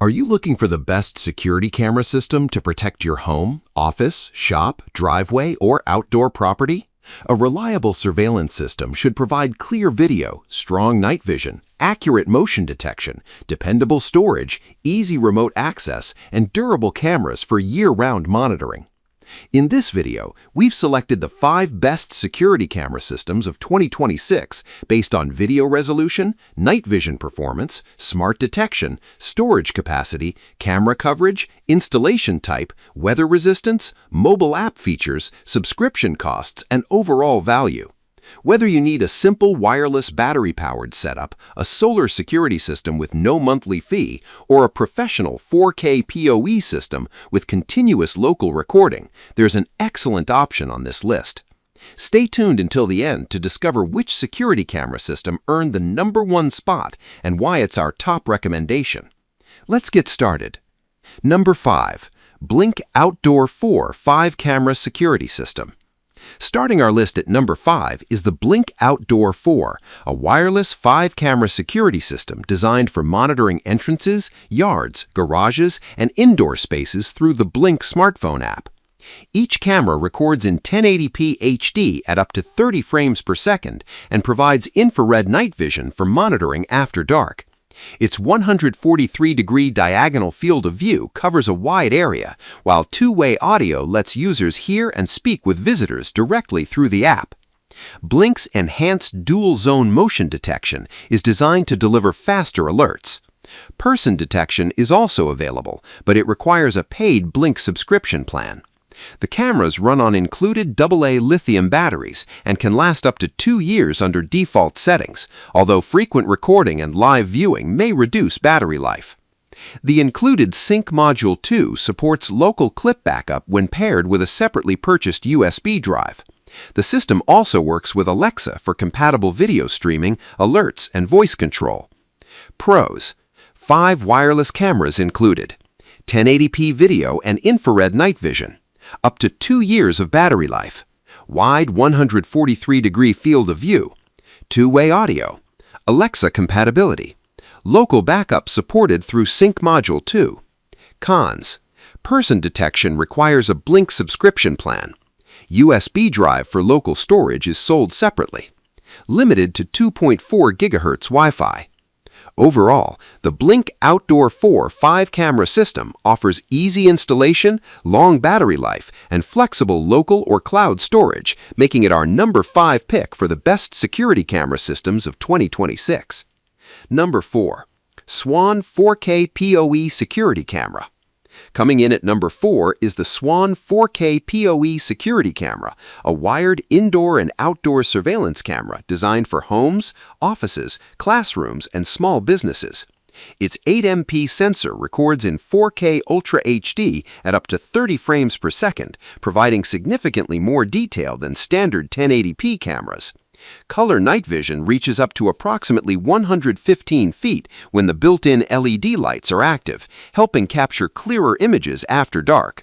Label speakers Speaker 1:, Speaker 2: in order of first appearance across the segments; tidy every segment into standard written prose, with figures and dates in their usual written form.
Speaker 1: Are you looking for the best security camera system to protect your home, office, shop, driveway, or outdoor property? A reliable surveillance system should provide clear video, strong night vision, accurate motion detection, dependable storage, easy remote access, and durable cameras for year-round monitoring. In this video, we've selected the 5 best security camera systems of 2026 based on video resolution, night vision performance, smart detection, storage capacity, camera coverage, installation type, weather resistance, mobile app features, subscription costs, and overall value. Whether you need a simple wireless battery-powered setup, a solar security system with no monthly fee, or a professional 4K PoE system with continuous local recording, there's an excellent option on this list. Stay tuned until the end to discover which security camera system earned the #1 spot and why it's our top recommendation. Let's get started. Number 5. Blink Outdoor 4 5-Camera Security System. Starting our list at number 5 is the Blink Outdoor 4, a wireless 5-camera security system designed for monitoring entrances, yards, garages, and indoor spaces through the Blink smartphone app. Each camera records in 1080p HD at up to 30 frames per second and provides infrared night vision for monitoring after dark. Its 143-degree diagonal field of view covers a wide area, while two-way audio lets users hear and speak with visitors directly through the app. Blink's enhanced dual-zone motion detection is designed to deliver faster alerts. Person detection is also available, but it requires a paid Blink subscription plan. The cameras run on included AA lithium batteries and can last up to 2 years under default settings, although frequent recording and live viewing may reduce battery life. The included Sync Module 2 supports local clip backup when paired with a separately purchased USB drive. The system also works with Alexa for compatible video streaming, alerts, and voice control. Pros: 5 wireless cameras included, 1080p video and infrared night vision, up to 2 years of battery life, wide 143-degree field of view, two-way audio, Alexa compatibility, local backup supported through Sync Module 2. Cons: person detection requires a Blink subscription plan. USB drive for local storage is sold separately. Limited to 2.4 GHz Wi-Fi. Overall, the Blink Outdoor 4 5-camera system offers easy installation, long battery life, and flexible local or cloud storage, making it our number 5 pick for the best security camera systems of 2026. Number 4. Swann 4K PoE Security Camera. Coming in at number 4 is the Swann 4K PoE Security Camera, a wired indoor and outdoor surveillance camera designed for homes, offices, classrooms, and small businesses. Its 8MP sensor records in 4K Ultra HD at up to 30 frames per second, providing significantly more detail than standard 1080p cameras. Color night vision reaches up to approximately 115 feet when the built-in LED lights are active, helping capture clearer images after dark.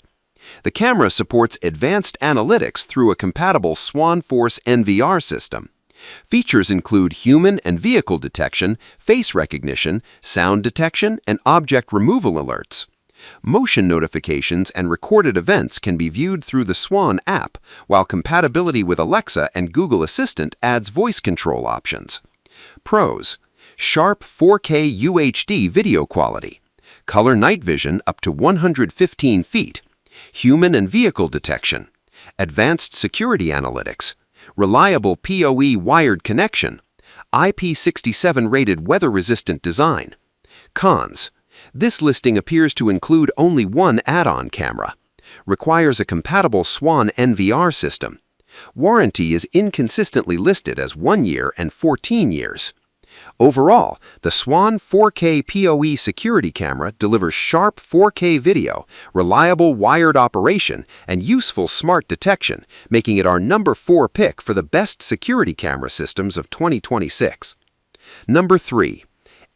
Speaker 1: The camera supports advanced analytics through a compatible Swann Force NVR system. Features include human and vehicle detection, face recognition, sound detection, and object removal alerts. Motion notifications and recorded events can be viewed through the Swann app, while compatibility with Alexa and Google Assistant adds voice control options. Pros: sharp 4K UHD video quality, color night vision up to 115 feet, human and vehicle detection, advanced security analytics, reliable PoE wired connection, IP67 rated weather-resistant design. Cons: this listing appears to include only one add-on camera. Requires a compatible Swann NVR system. Warranty is inconsistently listed as 1 year and 14 years. Overall, the Swann 4K PoE security camera delivers sharp 4K video, reliable wired operation, and useful smart detection, making it our number 4 pick for the best security camera systems of 2026. Number 3.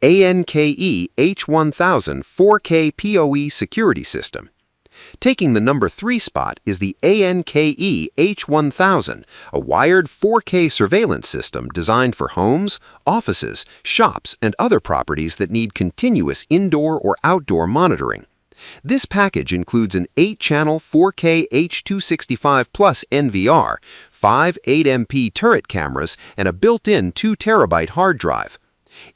Speaker 1: ANNKE H1000 4K PoE Security System. Taking the number 3 spot is the ANNKE H1000, a wired 4K surveillance system designed for homes, offices, shops, and other properties that need continuous indoor or outdoor monitoring. This package includes an 8-channel 4K H265 Plus NVR, 5 8MP turret cameras, and a built-in 2 TB hard drive.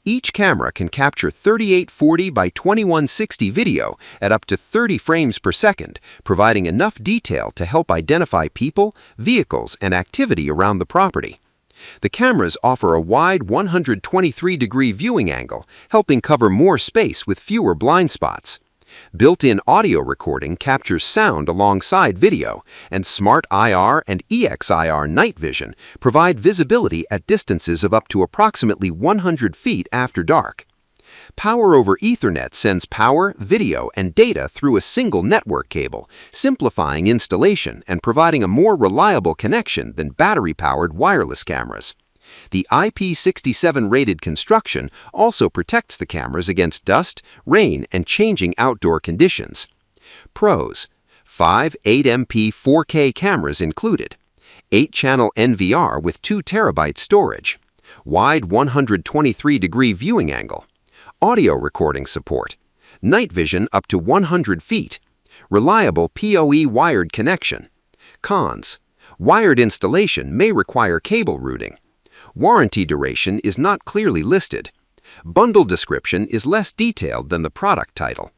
Speaker 1: Each camera can capture 3840 by 2160 video at up to 30 frames per second, providing enough detail to help identify people, vehicles, and activity around the property. The cameras offer a wide 123-degree viewing angle, helping cover more space with fewer blind spots. Built-in audio recording captures sound alongside video, and Smart IR and EXIR night vision provide visibility at distances of up to approximately 100 feet after dark. Power over Ethernet sends power, video, and data through a single network cable, simplifying installation and providing a more reliable connection than battery-powered wireless cameras. The IP67-rated construction also protects the cameras against dust, rain, and changing outdoor conditions. Pros: 5 8MP 4K cameras included, 8-channel NVR with 2 TB storage, wide 123-degree viewing angle, audio recording support, night vision up to 100 feet, reliable PoE wired connection. Cons: wired installation may require cable routing. Warranty duration is not clearly listed. Bundle description is less detailed than the product title.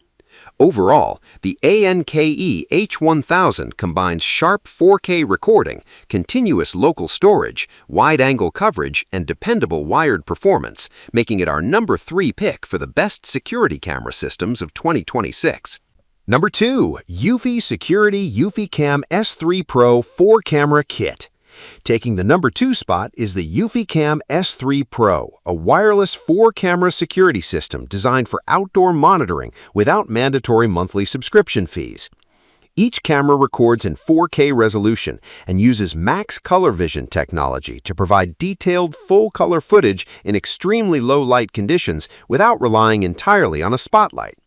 Speaker 1: Overall, the ANNKE H1000 combines sharp 4K recording, continuous local storage, wide-angle coverage, and dependable wired performance, making it our number 3 pick for the best security camera systems of 2026. Number 2. eufy Security eufyCam S3 Pro 4-Camera Kit. Taking the number 2 spot is the eufyCam S3 Pro, a wireless 4-camera security system designed for outdoor monitoring without mandatory monthly subscription fees. Each camera records in 4K resolution and uses max color vision technology to provide detailed full-color footage in extremely low-light conditions without relying entirely on a spotlight.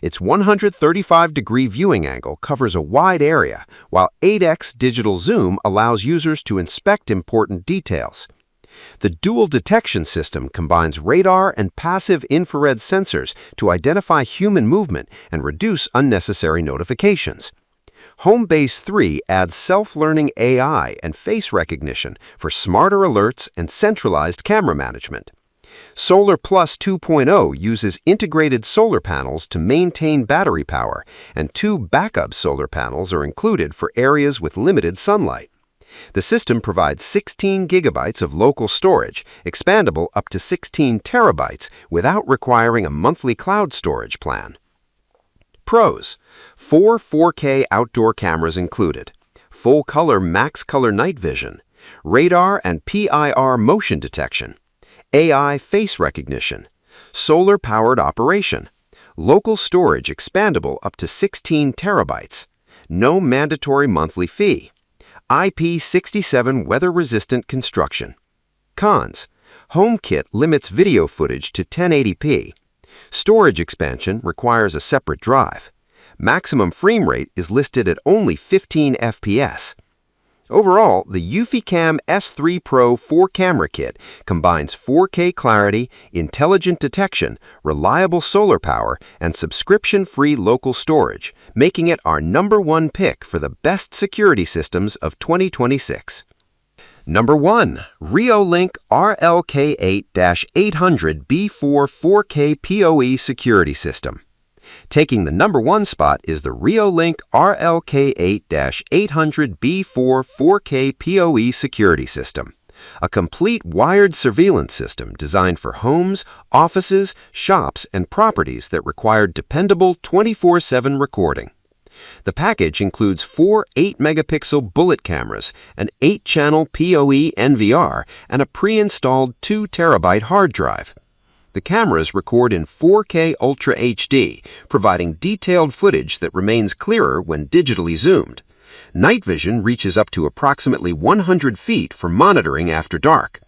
Speaker 1: Its 135-degree viewing angle covers a wide area, while 8x digital zoom allows users to inspect important details. The dual detection system combines radar and passive infrared sensors to identify human movement and reduce unnecessary notifications. Homebase 3 adds self-learning AI and face recognition for smarter alerts and centralized camera management. Solar Plus 2.0 uses integrated solar panels to maintain battery power, and 2 backup solar panels are included for areas with limited sunlight. The system provides 16 gigabytes of local storage, expandable up to 16 terabytes without requiring a monthly cloud storage plan. Pros: 4 4K outdoor cameras included, full-color max color night vision, radar and PIR motion detection, AI face recognition, solar-powered operation, local storage expandable up to 16 terabytes, no mandatory monthly fee, IP67 weather-resistant construction. Cons: HomeKit limits video footage to 1080p. Storage expansion requires a separate drive. Maximum frame rate is listed at only 15 FPS. Overall, the eufyCam S3 Pro 4-Camera Kit combines 4K clarity, intelligent detection, reliable solar power, and subscription-free local storage, making it our number 1 pick for the best security systems of 2026. Number 1. Reolink RLK8-800B4 4K PoE Security System. Taking the number 1 spot is the Reolink RLK8-800B4 4K PoE Security System, a complete wired surveillance system designed for homes, offices, shops, and properties that require dependable 24/7 recording. The package includes 4 8-megapixel bullet cameras, an 8-channel PoE NVR, and a pre-installed 2 TB hard drive. The cameras record in 4K Ultra HD, providing detailed footage that remains clearer when digitally zoomed. Night vision reaches up to approximately 100 feet for monitoring after dark.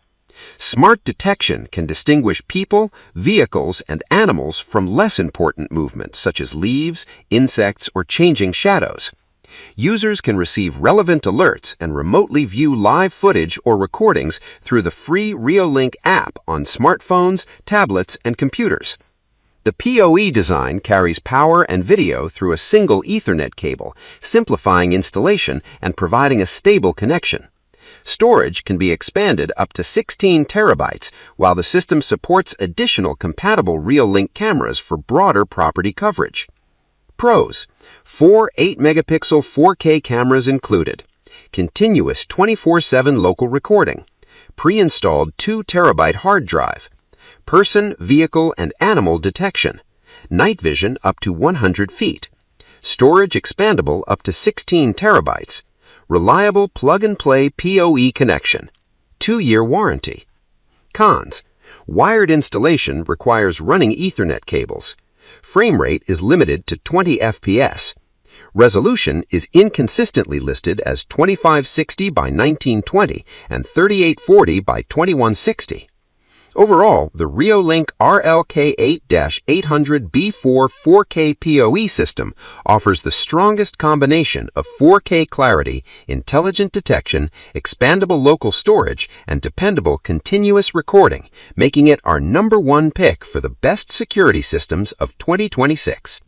Speaker 2: Smart detection can distinguish people, vehicles, and animals from less important movements such as leaves, insects, or changing shadows. Users can receive relevant alerts and remotely view live footage or recordings through the free Reolink app on smartphones, tablets, and computers. The PoE design carries power and video through a single Ethernet cable, simplifying installation and providing a stable connection. Storage can be expanded up to 16 terabytes, while the system supports additional compatible Reolink cameras for broader property coverage. Pros: 4 8-megapixel 4K cameras included, continuous 24/7 local recording, pre-installed 2 terabyte hard drive, person, vehicle, and animal detection, night vision up to 100 feet, storage expandable up to 16 terabytes, reliable plug-and-play PoE connection, 2-year warranty. Cons: wired installation requires running Ethernet cables. Frame rate is limited to 20 FPS. Resolution is inconsistently listed as 2560 by 1920 and 3840 by 2160. Overall, the Reolink RLK8-800B4 4K PoE system offers the strongest combination of 4K clarity, intelligent detection, expandable local storage, and dependable continuous recording, making it our #1 pick for the best security systems of 2026.